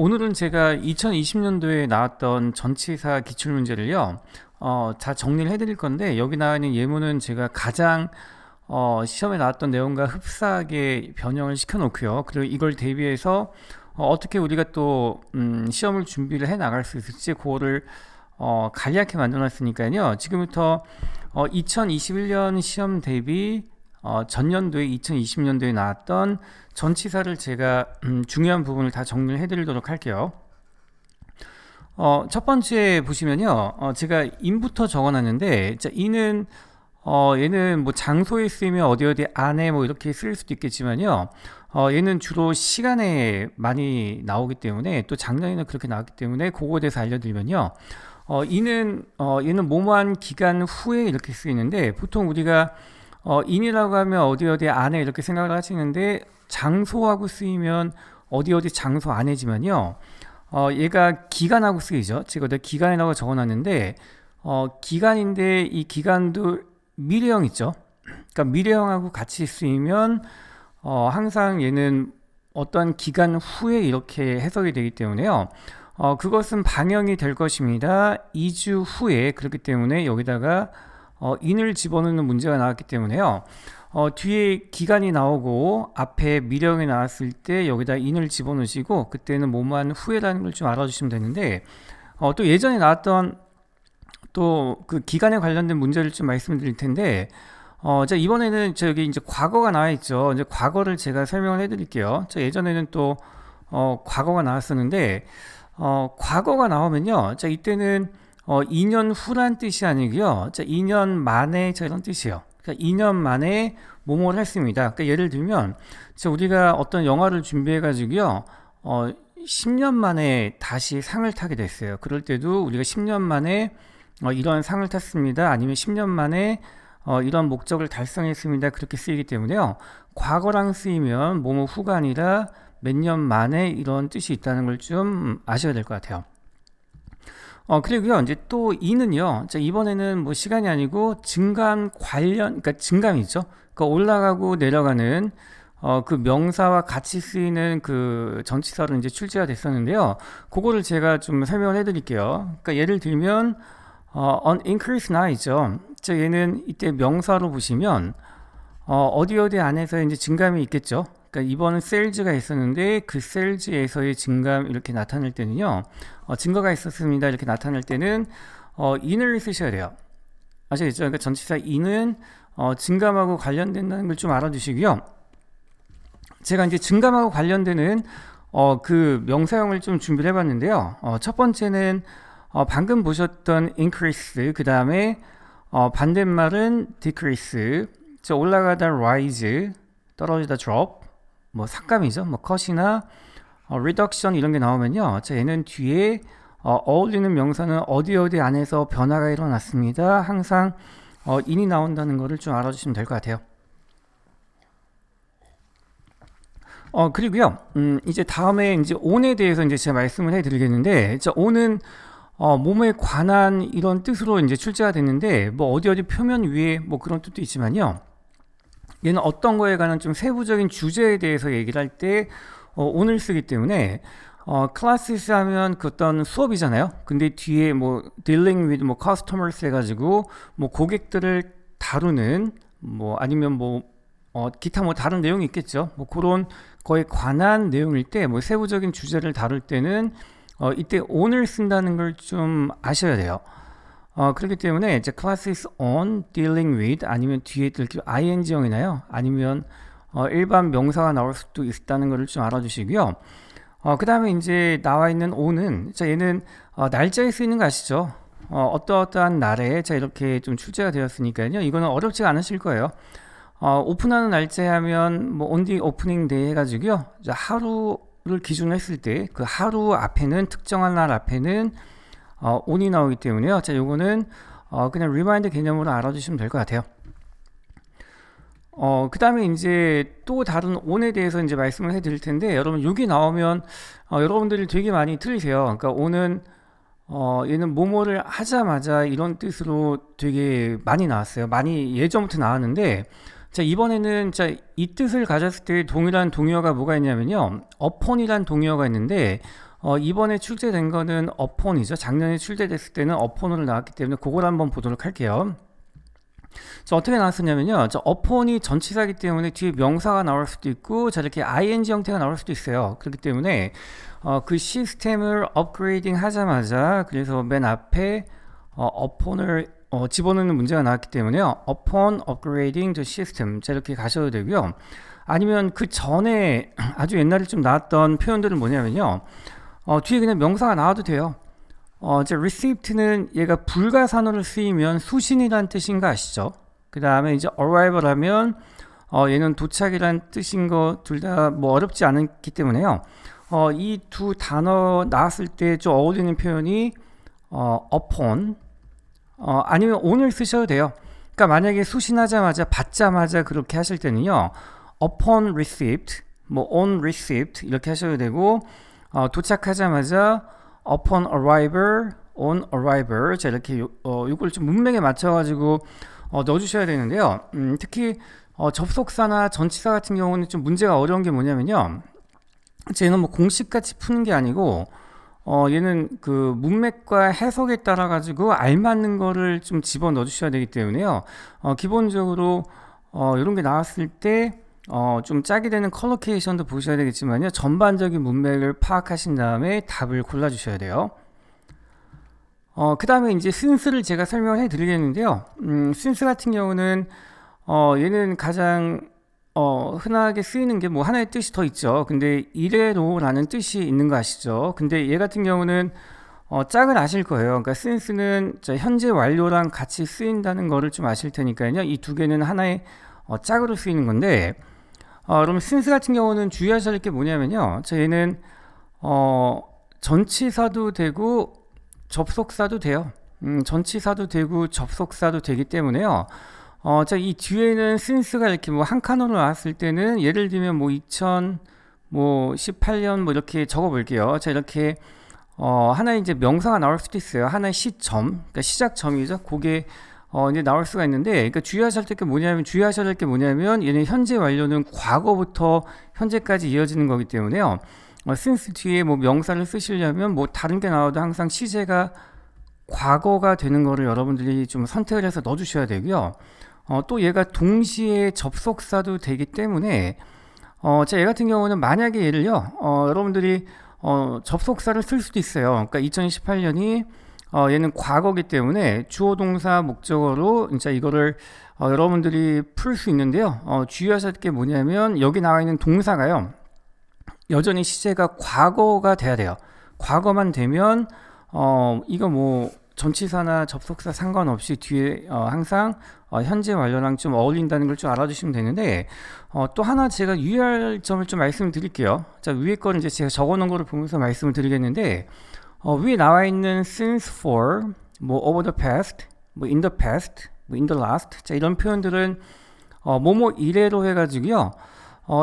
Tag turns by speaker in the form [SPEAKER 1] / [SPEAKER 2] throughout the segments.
[SPEAKER 1] 오늘은 제가 2020년도에 나왔던 전치사 기출문제를요, 다 정리를 해드릴 건데, 여기 나와 있는 예문은 제가 가장 시험에 나왔던 내용과 흡사하게 변형을 시켜놓고요. 그리고 이걸 대비해서 어떻게 우리가 또 시험을 준비를 해 나갈 수 있을지 그거를 간략하게 만들어놨으니까요. 지금부터 2021년 시험 대비 전년도에 2020년도에 나왔던 전치사를 제가 중요한 부분을 다 정리를 해드리도록 할게요. 첫 번째 보시면요, 제가 in부터 적어놨는데, 자, in은 얘는 뭐 장소에 쓰이면 어디 어디 안에 뭐 이렇게 쓸 수도 있겠지만요, 얘는 주로 시간에 많이 나오기 때문에, 또 작년에는 그렇게 나왔기 때문에 그거에 대해서 알려드리면요, 얘는 뭐뭐한 기간 후에 이렇게 쓰이는데, 보통 우리가 in이라고 하면 어디 어디 안에 이렇게 생각을 하시는데, 장소하고 쓰이면 어디 어디 장소 안에지만요, 얘가 기간하고 쓰이죠. 제가 기간이라고 적어놨는데, 기간인데 이 기간도 미래형 있죠. 그러니까 미래형하고 같이 쓰이면 항상 얘는 어떤 기간 후에 이렇게 해석이 되기 때문에요. 그것은 반영이 될 것입니다. 2주 후에. 그렇기 때문에 여기다가 in을 집어넣는 문제가 나왔기 때문에요. 뒤에 기간이 나오고 앞에 미령이 나왔을 때 여기다 in을 집어넣으시고, 그때는 뭐뭐한 후에라는 걸 좀 알아주시면 되는데, 또 예전에 나왔던 또 그 기간에 관련된 문제를 좀 말씀드릴 텐데, 자, 이번에는 여기 이제 과거가 나와 있죠. 이제 과거를 제가 설명을 해드릴게요. 자, 예전에는 또 과거가 나왔었는데, 과거가 나오면요, 자, 이때는 2년 후란 뜻이 아니고요, 자, 2년 만에 이런 뜻이에요. 그러니까 2년 만에 뭐뭐를 했습니다. 그러니까 예를 들면, 우리가 어떤 영화를 준비해 가지고요, 10년 만에 다시 상을 타게 됐어요. 그럴 때도 우리가 10년 만에 이런 상을 탔습니다. 아니면 10년 만에 이런 목적을 달성했습니다. 그렇게 쓰이기 때문에요, 과거랑 쓰이면 뭐뭐 후가 아니라 몇 년 만에 이런 뜻이 있다는 걸 좀 아셔야 될 것 같아요. 그리고요, 이제 또 이는요, 자, 이번에는 뭐 시간이 아니고 증감 관련, 그러니까 증감이죠. 그러니까 올라가고 내려가는 그 명사와 같이 쓰이는 그 전치사로 이제 출제가 됐었는데요. 그거를 제가 좀 설명을 해드릴게요. 그러니까 예를 들면 on increase 나있죠. 자, 얘는 이때 명사로 보시면 어디 어디 안에서 이제 증감이 있겠죠. 그러니까 이번은 셀즈가 있었는데 그 셀즈에서의 증감 이렇게 나타낼 때는요, 증거가 있었습니다 이렇게 나타낼 때는 in을 쓰셔야 돼요. 아시겠죠? 그러니까 전치사 in은 증감하고 관련된다는 걸 좀 알아두시고요. 제가 이제 증감하고 관련되는 그 명사형을 좀 준비를 해봤는데요. 첫 번째는 방금 보셨던 increase, 그 다음에 반대말은 decrease, 올라가다 rise, 떨어지다 drop, 뭐 삭감이죠. 뭐 cut이나 reduction 이런 게 나오면요, 자, 얘는 뒤에 어울리는 명사는 어디 어디 안에서 변화가 일어났습니다. 항상 in이 나온다는 거를 좀 알아주시면 될 것 같아요. 그리고요, 이제 다음에 이제 on에 대해서 이제 제가 말씀을 해드리겠는데, 자, on은 몸에 관한 이런 뜻으로 이제 출제가 됐는데, 뭐 어디 어디 표면 위에 뭐 그런 뜻도 있지만요, 얘는 어떤 거에 관한 좀 세부적인 주제에 대해서 얘기를 할 때 on을 쓰기 때문에, 클래스 하면 그 어떤 수업이잖아요. 근데 뒤에 뭐 dealing with 뭐 customers 해가지고 뭐 고객들을 다루는 뭐 아니면 뭐 기타 뭐 다른 내용이 있겠죠. 뭐 그런 거에 관한 내용일 때, 뭐 세부적인 주제를 다룰 때는 이때 on을 쓴다는 걸 좀 아셔야 돼요. 그렇기 때문에 이제 classes on dealing with 아니면 뒤에 이렇게 ing형이나요, 아니면 일반 명사가 나올 수도 있다는 것을 좀 알아주시고요. 그 다음에 이제 나와 있는 on은, 자, 얘는 날짜에 쓰이는 거 아시죠? 어떠어떠한 날에, 자, 이렇게 좀 출제가 되었으니까요, 이거는 어렵지 않으실 거예요. 오픈하는 날짜에 하면 뭐 on the opening day 해가지고요, 자, 하루를 기준으로 했을 때 그 하루 앞에는, 특정한 날 앞에는 on이 나오기 때문에요. 자, 요거는 그냥 리마인드 개념으로 알아두시면 될 것 같아요. 그 다음에 이제 또 다른 on에 대해서 이제 말씀을 해드릴 텐데, 여러분 여기 나오면 여러분들이 되게 많이 틀리세요. 그러니까 on은 얘는 뭐뭐를 하자마자 이런 뜻으로 되게 많이 나왔어요. 많이 예전부터 나왔는데, 자, 이번에는 자, 이 뜻을 가졌을 때 동일한 동의어가 뭐가 있냐면요, upon이란 동의어가 있는데, 이번에 출제된 거는 upon이죠. 작년에 출제됐을 때는 upon으로 나왔기 때문에 그걸 한번 보도록 할게요. 자, 어떻게 나왔었냐면요. 자, upon이 전치사이기 때문에 뒤에 명사가 나올 수도 있고, 자, 이렇게 ing 형태가 나올 수도 있어요. 그렇기 때문에 그 시스템을 업그레이딩 하자마자, 그래서 맨 앞에 upon을 집어넣는 문제가 나왔기 때문에요. upon upgrading the system. 자, 이렇게 가셔도 되고요. 아니면 그 전에 아주 옛날에 좀 나왔던 표현들은 뭐냐면요. 뒤에 그냥 명사가 나와도 돼요. 이제 received는 얘가 불가산으로 쓰이면 수신이란 뜻인 거 아시죠? 그 다음에 이제 arrival 하면 얘는 도착이란 뜻인 거 둘 다 뭐 어렵지 않기 때문에요. 이 두 단어 나왔을 때 좀 어울리는 표현이 upon 아니면 on을 쓰셔도 돼요. 그러니까 만약에 수신하자마자 받자마자 그렇게 하실 때는요. upon received, 뭐 on received 이렇게 하셔도 되고 도착하자마자 upon arrival, on arrival 자 이렇게 요걸 좀 문맥에 맞춰가지고 넣어주셔야 되는데요. 특히 접속사나 전치사 같은 경우는 좀 문제가 어려운 게 뭐냐면요. 얘는 뭐 공식같이 푸는 게 아니고 얘는 그 문맥과 해석에 따라 가지고 알맞는 거를 좀 집어 넣어 주셔야 되기 때문에요. 기본적으로 이런 게 나왔을 때 좀 짝이 되는 컬러케이션도 보셔야 되겠지만요. 전반적인 문맥을 파악하신 다음에 답을 골라 주셔야 돼요. 그 다음에 이제 since를 제가 설명을 해 드리겠는데요. since 같은 경우는 얘는 가장 흔하게 쓰이는 게 뭐 하나의 뜻이 더 있죠. 근데 이래로라는 뜻이 있는 거 아시죠? 근데 얘 같은 경우는 짝을 아실 거예요. 그러니까 since는 현재 완료랑 같이 쓰인다는 거를 좀 아실 테니까요. 이 두 개는 하나의 짝으로 쓰이는 건데 그러면 since 같은 경우는 주의하셔야 할 게 뭐냐면요. 얘는 전치사도 되고 접속사도 돼요. 전치사도 되고 접속사도 되기 때문에요. 자, 이 뒤에는 since가 이렇게 뭐 한 칸으로 나왔을 때는 예를 들면 뭐 2018년 뭐 이렇게 적어 볼게요. 자, 이렇게 하나의 이제 명사가 나올 수도 있어요. 하나의 시점, 그러니까 시작점이죠. 그게 이제 나올 수가 있는데, 그러니까 주의하셔야 할 게 뭐냐면 얘는 현재 완료는 과거부터 현재까지 이어지는 거기 때문에요. since 뒤에 뭐 명사를 쓰시려면 뭐 다른 게 나와도 항상 시제가 과거가 되는 거를 여러분들이 좀 선택을 해서 넣어주셔야 되고요. 또 얘가 동시에 접속사도 되기 때문에 자, 얘 같은 경우는 만약에 얘를요 여러분들이 접속사를 쓸 수도 있어요. 그러니까 2018년이 얘는 과거기 때문에 주어 동사 목적어로 진짜 이거를 여러분들이 풀 수 있는데요. 주의하셔야 할 게 뭐냐면 여기 나와 있는 동사가요 여전히 시제가 과거가 돼야 돼요. 과거만 되면 이거 뭐 전치사나 접속사 상관없이 뒤에 항상 현재 완료랑 좀 어울린다는 걸 좀 알아주시면 되는데 또 하나 제가 유의할 점을 좀 말씀을 드릴게요. 자, 위에 거는 이제 제가 적어놓은 거를 보면서 말씀을 드리겠는데 위에 나와 있는 since for, 뭐 over the past, 뭐 in the past, 뭐 in the last 자, 이런 표현들은 뭐뭐 이래로 해가지고요.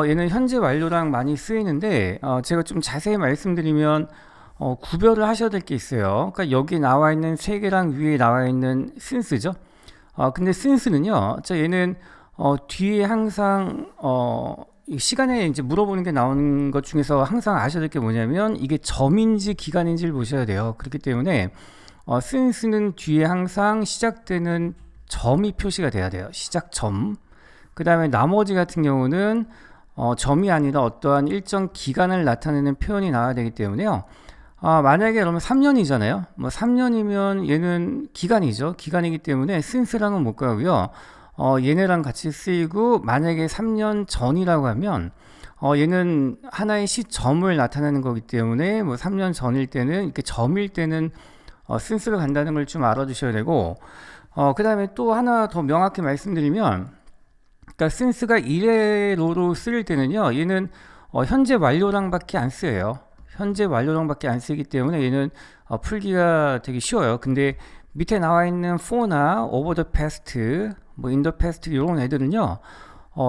[SPEAKER 1] 얘는 현재 완료랑 많이 쓰이는데 제가 좀 자세히 말씀드리면 구별을 하셔야 될 게 있어요. 그러니까 여기 나와 있는 세 개랑 위에 나와 있는 since죠. 근데 since는요, 자, 얘는 뒤에 항상 시간에 이제 물어보는 게 나오는 것 중에서 항상 아셔야 될 게 뭐냐면 이게 점인지 기간인지를 보셔야 돼요. 그렇기 때문에 since는 뒤에 항상 시작되는 점이 표시가 돼야 돼요. 시작점. 그 다음에 나머지 같은 경우는 점이 아니라 어떠한 일정 기간을 나타내는 표현이 나와야 되기 때문에요. 만약에 여러분 3년이잖아요. 뭐 3년이면 얘는 기간이죠. 기간이기 때문에 since랑은 못 가고요. 얘네랑 같이 쓰이고 만약에 3년 전이라고 하면 얘는 하나의 시점을 나타내는 거기 때문에 뭐 3년 전일 때는 이렇게 점일 때는 since로 간다는 걸 좀 알아두셔야 되고 그 다음에 또 하나 더 명확히 말씀드리면 그러니까 since가 이래로로 쓰일 때는요. 얘는 현재 완료랑 밖에 안 쓰여요. 현재 완료랑 밖에 안 쓰기 때문에 얘는 풀기가 되게 쉬워요. 근데 밑에 나와 있는 for나 over the past, 뭐 in the past 이런 애들은요.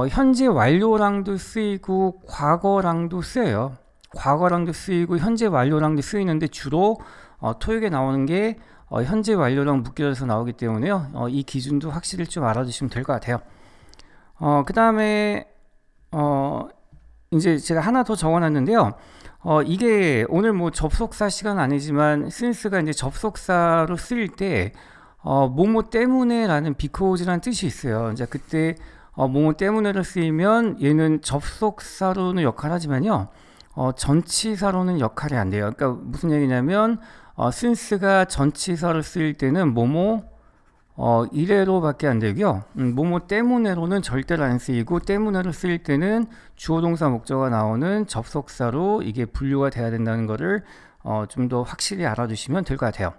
[SPEAKER 1] 현재 완료랑도 쓰이고 과거랑도 쓰여요. 과거랑도 쓰이고 현재 완료랑도 쓰이는데 주로 토익에 나오는 게 현재 완료랑 묶여져서 나오기 때문에요. 이 기준도 확실히 좀 알아두시면 될 것 같아요. 그 다음에 이제 제가 하나 더 적어놨는데요. 이게 오늘 뭐 접속사 시간 아니지만 since가 이제 접속사로 쓰일 때 뭐뭐 때문에라는 because라는 뜻이 있어요. 이제 그때 뭐뭐 때문에로 쓰이면 얘는 접속사로는 역할하지만요. 전치사로는 역할이 안 돼요. 그러니까 무슨 얘기냐면 since가 전치사로 쓰일 때는 뭐뭐 이래로밖에 안 되고요. 뭐뭐 때문에로는 절대로 안 쓰이고 때문에로 쓰일 때는 주어 동사 목적어가 나오는 접속사로 이게 분류가 돼야 된다는 거를 좀 더 확실히 알아두시면 될 것 같아요.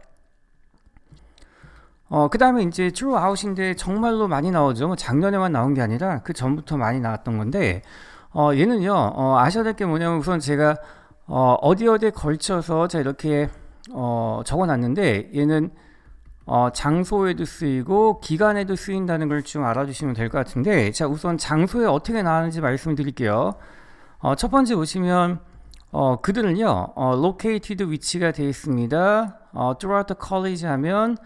[SPEAKER 1] 그 다음에 이제 throughout인데 정말로 많이 나오죠. 뭐 작년에만 나온 게 아니라 그 전부터 많이 나왔던 건데 얘는요 아셔야 될 게 뭐냐면 우선 제가 어디에 걸쳐서 제가 이렇게 적어놨는데 얘는 장소에도 쓰이고 기간에도 쓰인다는 걸 좀 알아주시면 될 것 같은데 자 우선 장소에 어떻게 나왔는지 말씀드릴게요. 첫 번째 보시면 그들은요 located 위치가 되어 있습니다. throughout the college 하면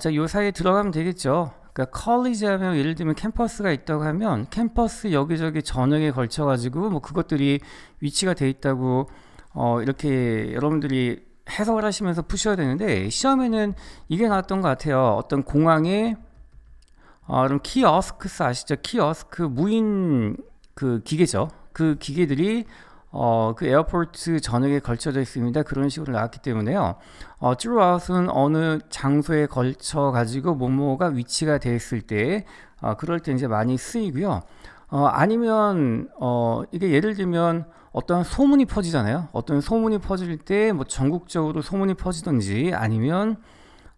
[SPEAKER 1] 자, 요 사이에 들어가면 되겠죠. 그러니까 college 하면 예를 들면 캠퍼스가 있다고 하면 캠퍼스 여기저기 전역에 걸쳐 가지고 뭐 그것들이 위치가 돼 있다고 이렇게 여러분들이 해석을 하시면서 푸셔야 되는데 시험에는 이게 나왔던 것 같아요. 어떤 공항에 그럼 키어스크스 아시죠? 키어스크 무인 그 기계죠. 그 기계들이 그 에어포트 전역에 걸쳐져 있습니다. 그런 식으로 나왔기 때문에요. throughout은 어느 장소에 걸쳐 가지고 뭐뭐가 위치가 되어 있을 때 그럴 때 이제 많이 쓰이고요. 아니면 이게 예를 들면 어떤 소문이 퍼지잖아요. 어떤 소문이 퍼질 때 뭐 전국적으로 소문이 퍼지든지 아니면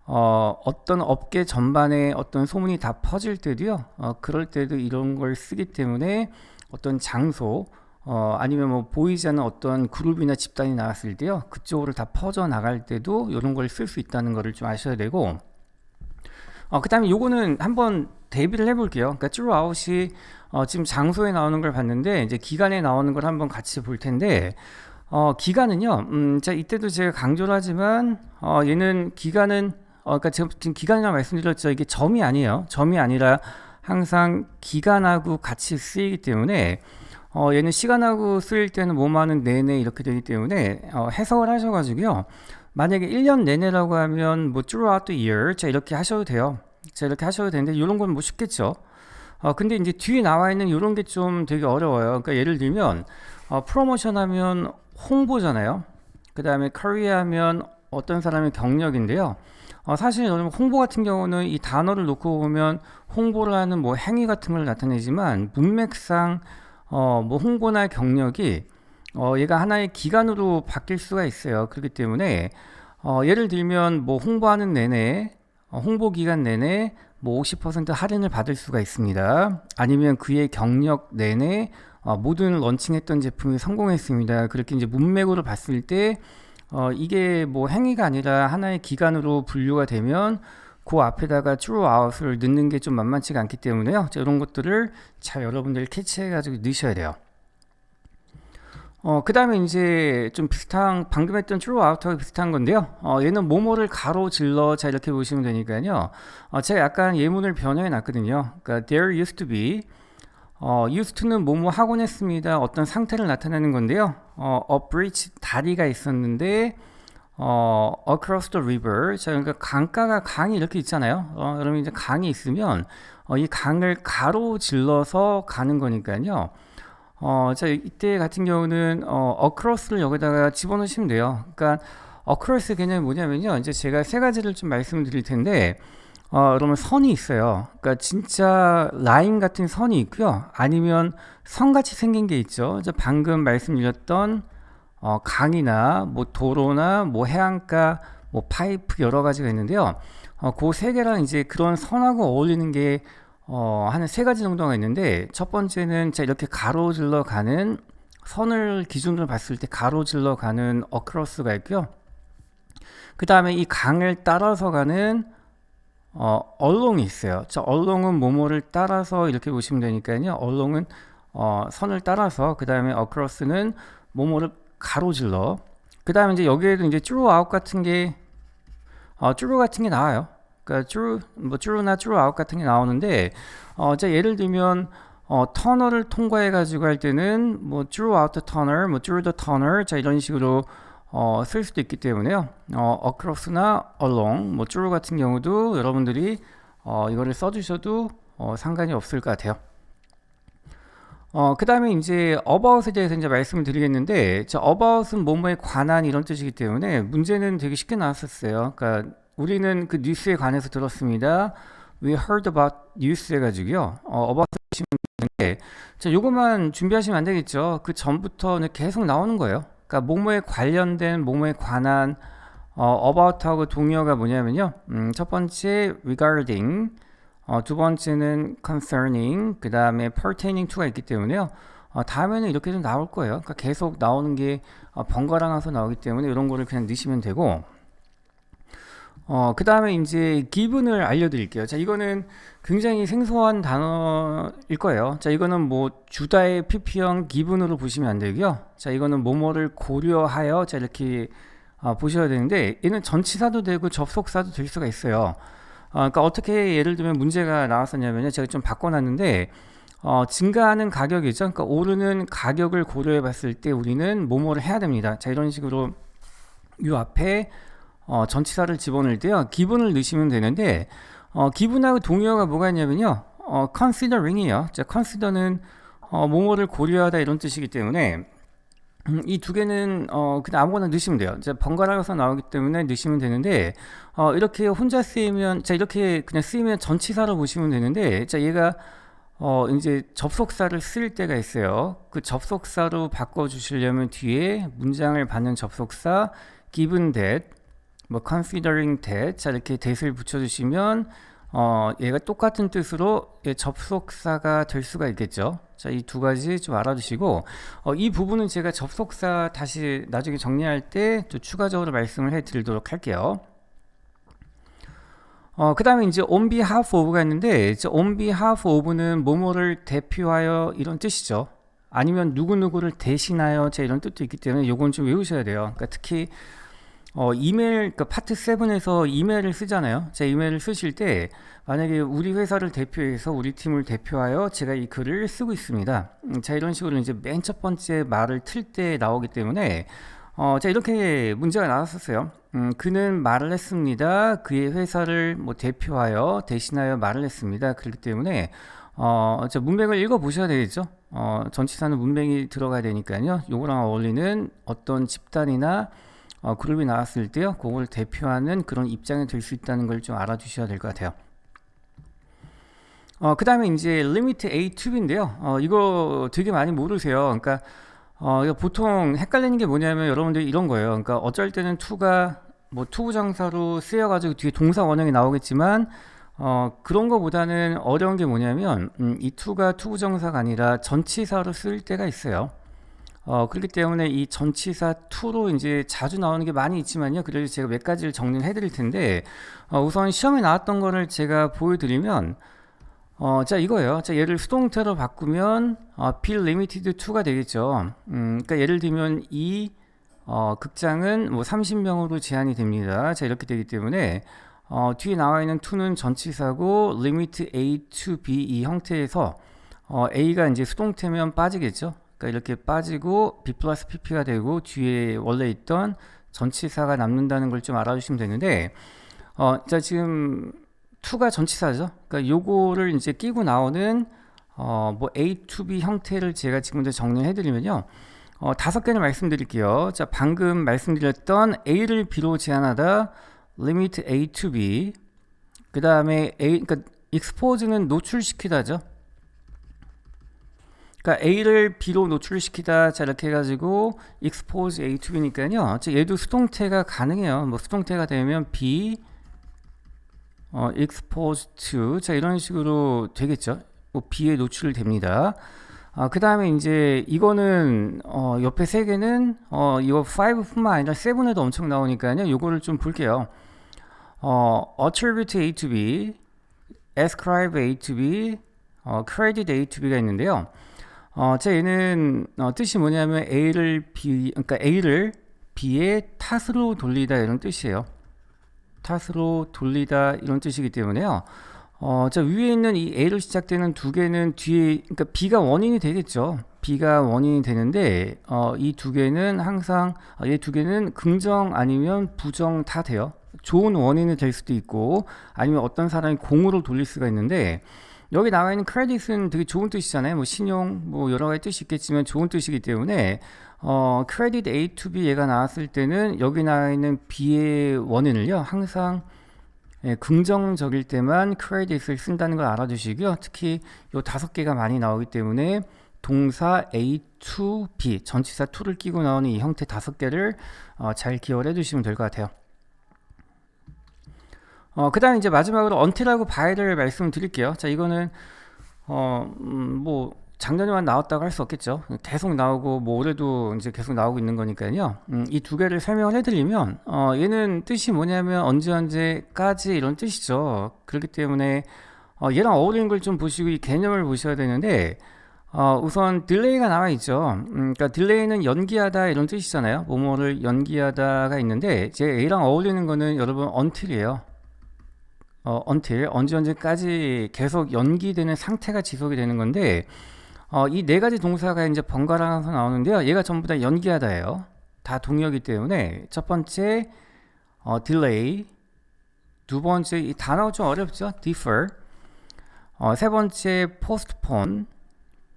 [SPEAKER 1] 어떤 업계 전반에 어떤 소문이 다 퍼질 때도요. 그럴 때도 이런 걸 쓰기 때문에 어떤 장소 아니면 뭐 보이지 않는 어떤 그룹이나 집단이 나왔을 때요. 그쪽으로 다 퍼져 나갈 때도 이런 걸 쓸 수 있다는 거를 좀 아셔야 되고 그 다음에 요거는 한번 대비를 해볼게요. 그러니까 throughout이 지금 장소에 나오는 걸 봤는데 이제 기간에 나오는 걸 한번 같이 볼 텐데 기간은요. 자 이때도 제가 강조를 하지만 얘는 기간은 그러니까 제가 지금 기간이라고 말씀드렸죠. 이게 점이 아니에요. 점이 아니라 항상 기간하고 같이 쓰이기 때문에 얘는 시간하고 쓰일 때는 뭐뭐하는 내내 이렇게 되기 때문에 해석을 하셔가지고요. 만약에 1년 내내라고 하면 뭐 throughout the year 자 이렇게 하셔도 돼요. 자 이렇게 하셔도 되는데 이런 건 뭐 쉽겠죠. 근데 이제 뒤에 나와 있는 이런 게 좀 되게 어려워요. 그러니까 예를 들면 프로모션 하면 홍보잖아요. 그 다음에 커리어 하면 어떤 사람의 경력인데요. 사실 여러분 홍보 같은 경우는 이 단어를 놓고 보면 홍보를 하는 뭐 행위 같은 걸 나타내지만 문맥상 뭐 홍보나 경력이 얘가 하나의 기간으로 바뀔 수가 있어요. 그렇기 때문에 예를 들면 뭐 홍보하는 내내 홍보 기간 내내 뭐 50% 할인을 받을 수가 있습니다. 아니면 그의 경력 내내 모든 런칭했던 제품이 성공했습니다. 그렇게 이제 문맥으로 봤을 때 이게 뭐 행위가 아니라 하나의 기간으로 분류가 되면 그 앞에다가 throughout을 넣는 게 좀 만만치가 않기 때문에요. 이런 것들을 잘 여러분들이 캐치해가지고 넣으셔야 돼요. 그 다음에 이제 좀 비슷한 방금 했던 throughout하고 비슷한 건데요. 얘는 뭐뭐를 가로질러 자 이렇게 보시면 되니까요. 제가 약간 예문을 변형해 놨거든요. 그러니까 there used to be used to는 뭐뭐 하곤 했습니다. 어떤 상태를 나타내는 건데요. a bridge 다리가 있었는데 across the river 자 그러니까 강가가 강이 이렇게 있잖아요. 여러분 이제 강이 있으면 이 강을 가로질러서 가는 거니까요. 자 이때 같은 경우는 across를 여기다가 집어넣으시면 돼요. 그러니까 across 개념이 뭐냐면요. 이제 제가 세 가지를 좀 말씀드릴 텐데 여러분 선이 있어요. 그러니까 진짜 라인 같은 선이 있고요. 아니면 선같이 생긴 게 있죠. 이제 방금 말씀드렸던 강이나 뭐 도로나 뭐 해안가 뭐 파이프 여러 가지가 있는데요. 그 세 개랑 이제 그런 선하고 어울리는 게 한 세 가지 정도가 있는데 첫 번째는 자 이렇게 가로질러 가는 선을 기준으로 봤을 때 가로질러 가는 across가 있고요. 그 다음에 이 강을 따라서 가는 along이 있어요. 자 along은 뭐뭐를 따라서 이렇게 보시면 되니까요. along은 선을 따라서 그 다음에 across는 뭐뭐를 가로질러. 그 다음에 이제 여기에도 이제 throughout 같은 게 through 같은 게 나와요. 그러니까 through나 throughout 같은 게 나오는데 자 예를 들면 터널을 통과해 가지고 할 때는 뭐 throughout the tunnel, 뭐 through the tunnel, 자 이런 식으로 쓸 수도 있기 때문에요. across나 along, 뭐 through 같은 경우도 여러분들이 이거를 써주셔도 상관이 없을 것 같아요. 그 다음에 이제 about에 대해서 이제 말씀을 드리겠는데, 자, about은 뭐뭐에 관한 이런 뜻이기 때문에 문제는 되게 쉽게 나왔었어요. 그러니까 우리는 그 뉴스에 관해서 들었습니다. We heard about news 해가지고요. about 하시면 되는데, 자, 요것만 준비하시면 안 되겠죠. 그 전부터는 계속 나오는 거예요. 그러니까 뭐뭐에 관련된, 뭐뭐에 관한, about하고 동의어가 뭐냐면요. 첫 번째 regarding, 두 번째는 concerning, 그 다음에 pertaining to가 있기 때문에요. 다음에는 이렇게 좀 나올 거예요. 그러니까 계속 나오는 게 번갈아가서 나오기 때문에 이런 거를 그냥 넣으시면 되고, 그 다음에 이제 given을 알려드릴게요. 자, 이거는 굉장히 생소한 단어일 거예요. 자, 이거는 뭐 주다의 PP형 given으로 보시면 안 되고요. 자, 이거는 뭐뭐를 고려하여, 자, 이렇게 보셔야 되는데, 얘는 전치사도 되고 접속사도 될 수가 있어요. 그러니까 어떻게 예를 들면 문제가 나왔었냐면요. 제가 좀 바꿔놨는데, 증가하는 가격이죠. 그러니까 오르는 가격을 고려해 봤을 때 우리는 뭐뭐를 해야 됩니다. 자, 이런 식으로 이 앞에 전치사를 집어넣을 때요. 기분을 넣으시면 되는데, 기분하고 동의어가 뭐가 있냐면요. considering이에요. 자, consider는 뭐뭐를 고려하다 이런 뜻이기 때문에 이 두 개는 그냥 아무거나 넣으시면 돼요. 이제 번갈아가서 나오기 때문에 넣으시면 되는데, 이렇게 혼자 쓰이면, 자, 이렇게 그냥 쓰이면 전치사로 보시면 되는데, 자, 얘가 이제 접속사를 쓸 때가 있어요. 그 접속사로 바꿔주시려면 뒤에 문장을 받는 접속사 given that, 뭐 considering that, 자, 이렇게 that을 붙여주시면 얘가 똑같은 뜻으로 접속사가 될 수가 있겠죠. 자, 이 두 가지 좀 알아두시고, 이 부분은 제가 접속사 다시 나중에 정리할 때 또 추가적으로 말씀을 해 드리도록 할게요. 그 다음에 이제 on behalf of가 있는데, on behalf of는 뭐뭐를 대표하여 이런 뜻이죠. 아니면 누구누구를 대신하여, 자, 이런 뜻도 있기 때문에 요건 좀 외우셔야 돼요. 그러니까 특히 이메일, 그러니까 파트 7에서 이메일을 쓰잖아요. 자, 이메일을 쓰실 때 만약에 우리 회사를 대표해서 우리 팀을 대표하여 제가 이 글을 쓰고 있습니다. 자, 이런 식으로 이제 맨 첫 번째 말을 틀 때 나오기 때문에 자, 이렇게 문제가 나왔었어요. 그는 말을 했습니다. 그의 회사를 뭐 대표하여 대신하여 말을 했습니다. 그렇기 때문에 자, 문맥을 읽어 보셔야 되겠죠. 전치사는 문맥이 들어가야 되니까요. 요거랑 어울리는 어떤 집단이나 그룹이 나왔을 때요, 그걸 대표하는 그런 입장이 될 수 있다는 걸 좀 알아두셔야 될 것 같아요. 그 다음에 이제 limit A to B인데요. 이거 되게 많이 모르세요. 그러니까 이거 보통 헷갈리는 게 뭐냐면 여러분들이 이런 거예요. 그러니까 어쩔 때는 to가 뭐 투부정사로 쓰여가지고 뒤에 동사 원형이 나오겠지만 그런 거보다는 어려운 게 뭐냐면 이 to가 투부정사가 아니라 전치사로 쓸 때가 있어요. 그렇기 때문에 이 전치사 to로 이제 자주 나오는 게 많이 있지만요. 그래서 제가 몇 가지를 정리를 해드릴 텐데, 우선 시험에 나왔던 거를 제가 보여드리면, 자, 이거예요. 자, 얘를 수동태로 바꾸면, be limited to가 되겠죠. 그러니까 예를 들면 이, 극장은 뭐 30명으로 제한이 됩니다. 자, 이렇게 되기 때문에, 뒤에 나와 있는 to는 전치사고, limit A to B 이 형태에서, A가 이제 수동태면 빠지겠죠. 그러니까 이렇게 빠지고 B 플러스 PP가 되고 뒤에 원래 있던 전치사가 남는다는 걸 좀 알아주시면 되는데, 자, 지금 to가 전치사죠. 그러니까 요거를 이제 끼고 나오는 뭐 A to B 형태를 제가 지금부터 정리해 드리면요. 5개를 말씀드릴게요. 자, 방금 말씀드렸던 A를 B로 제한하다 limit A to B. 그 다음에 그러니까 expose는 노출시키다죠. 그러니까 A를 B로 노출시키다, 자, 이렇게 해가지고 expose A to B니까요. 얘도 수동태가 가능해요. 뭐 수동태가 되면 B expose to, 자, 이런 식으로 되겠죠. 뭐 B에 노출됩니다. 그 다음에 이제 이거는 옆에 3개는 이거 5뿐만 아니라 7에도 엄청 나오니까요. 요거를 좀 볼게요. attribute A to B, ascribe A to B, credit A to B가 있는데요. 자, 얘는 뜻이 뭐냐면 그러니까 A를 B의 탓으로 돌리다 이런 뜻이에요. 탓으로 돌리다 이런 뜻이기 때문에요. 자, 위에 있는 이 A로 시작되는 두 개는 뒤에, 그러니까 B가 원인이 되겠죠. B가 원인이 되는데, 이 두 개는 항상, 이 두 개는 긍정 아니면 부정 다 돼요. 좋은 원인이 될 수도 있고, 아니면 어떤 사람이 공으로 돌릴 수가 있는데, 여기 나와 있는 크레딧은 되게 좋은 뜻이잖아요. 뭐 신용, 뭐 여러 가지 뜻이 있겠지만 좋은 뜻이기 때문에, 크레딧 A to B 얘가 나왔을 때는 여기 나와 있는 B의 원인을요, 항상 긍정적일 때만 크레딧을 쓴다는 걸 알아두시고요. 특히 요 5개가 많이 나오기 때문에 동사 A to B, 전치사 to를 끼고 나오는 이 형태 5개를 잘 기억을 해두시면 될 것 같아요. 그 다음에 이제 마지막으로 until하고 by를 말씀드릴게요. 자, 이거는 뭐 작년에만 나왔다고 할 수 없겠죠. 계속 나오고 뭐 올해도 이제 계속 나오고 있는 거니까요. 이 두 개를 설명을 해드리면 얘는 뜻이 뭐냐면 언제까지 이런 뜻이죠. 그렇기 때문에 얘랑 어울리는 걸 좀 보시고 이 개념을 보셔야 되는데 우선 딜레이가 나와 있죠. 그러니까 딜레이는 연기하다 이런 뜻이잖아요. 뭐뭐를 연기하다가 있는데 제 A랑 어울리는 거는 여러분 until이에요. until 언제까지 계속 연기되는 상태가 지속이 되는 건데 이 네 가지 동사가 이제 번갈아서 나오는데요. 얘가 전부 다 연기하다예요. 다 동의어기 때문에 첫 번째 delay, 두 번째 이 단어가 좀 어렵죠. defer, 세 번째 postpone,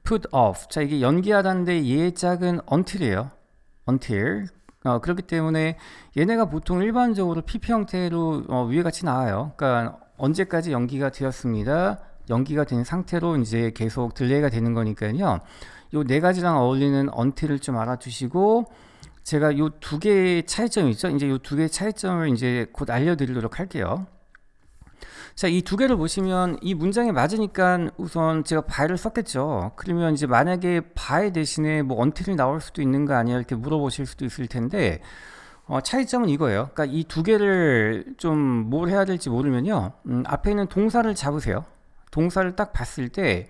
[SPEAKER 1] put off. 자, 이게 연기하다인데 얘의 짝은 until이에요. until. 그렇기 때문에 얘네가 보통 일반적으로 PP 형태로 위에 같이 나와요. 그러니까 언제까지 연기가 되었습니다. 연기가 된 상태로 이제 계속 딜레이가 되는 거니까요. 요 네 가지랑 어울리는 until을 좀 알아두시고 제가 요 두 개의 차이점이 있죠. 이제 요 두 개의 차이점을 이제 곧 알려드리도록 할게요. 자, 이 두 개를 보시면 이 문장에 맞으니까 우선 제가 by를 썼겠죠. 그러면 이제 만약에 by 대신에 뭐 until이 나올 수도 있는 거 아니야 이렇게 물어보실 수도 있을 텐데 차이점은 이거예요. 그러니까 이 두 개를 좀 뭘 해야 될지 모르면요. 앞에 있는 동사를 잡으세요. 동사를 딱 봤을 때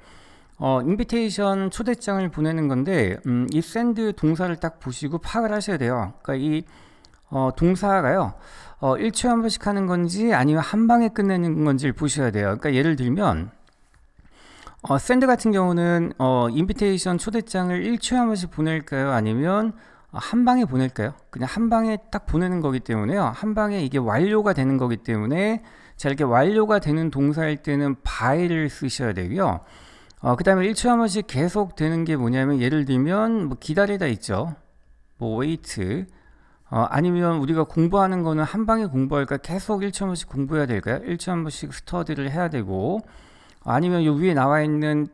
[SPEAKER 1] 인비테이션 초대장을 보내는 건데 이 send 동사를 딱 보시고 파악을 하셔야 돼요. 그러니까 이 동사가요 1초에 한 번씩 하는 건지 아니면 한 방에 끝내는 건지를 보셔야 돼요. 그러니까 예를 들면 send 같은 경우는 인비테이션 초대장을 1초에 한 번씩 보낼까요? 아니면 한 방에 보낼까요? 그냥 한 방에 딱 보내는 거기 때문에요. 한 방에 이게 완료가 되는 거기 때문에 자, 이렇게 완료가 되는 동사일 때는 by를 쓰셔야 되고요. 그 다음에 1초에 한 번씩 계속 되는 게 뭐냐면 예를 들면 뭐 기다리다 있죠. 뭐 wait. 아니면 우리가 공부하는 거는 한 방에 공부할까? 계속 1초에 한 번씩 공부해야 될까요? 1초에 한 번씩 스터디를 해야 되고 아니면 요 위에 나와 있는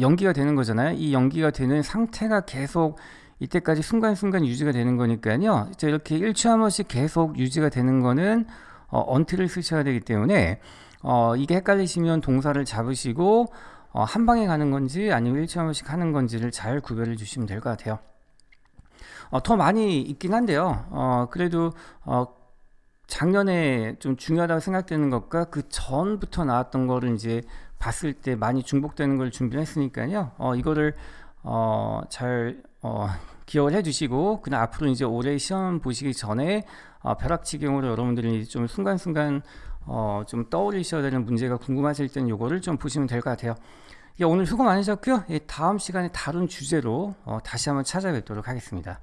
[SPEAKER 1] 연기가 되는 거잖아요. 이 연기가 되는 상태가 계속 이때까지 순간순간 유지가 되는 거니까요. 이렇게 1초에 한 번씩 계속 유지가 되는 거는 until을 쓰셔야 되기 때문에 이게 헷갈리시면 동사를 잡으시고 한 방에 가는 건지 아니면 1초에 한 번씩 하는 건지를 잘 구별해 주시면 될 것 같아요. 더 많이 있긴 한데요. 그래도 작년에 좀 중요하다고 생각되는 것과 그 전부터 나왔던 거를 이제 봤을 때 많이 중복되는 걸 준비했으니까요. 이거를 잘 기억을 해주시고 그냥 앞으로 이제 올해 시험 보시기 전에 벼락치기용으로 여러분들이 좀 순간순간 좀 떠올리셔야 되는 문제가 궁금하실 때는 요거를 좀 보시면 될 것 같아요. 오늘 수고 많으셨고요. 다음 시간에 다른 주제로 다시 한번 찾아뵙도록 하겠습니다.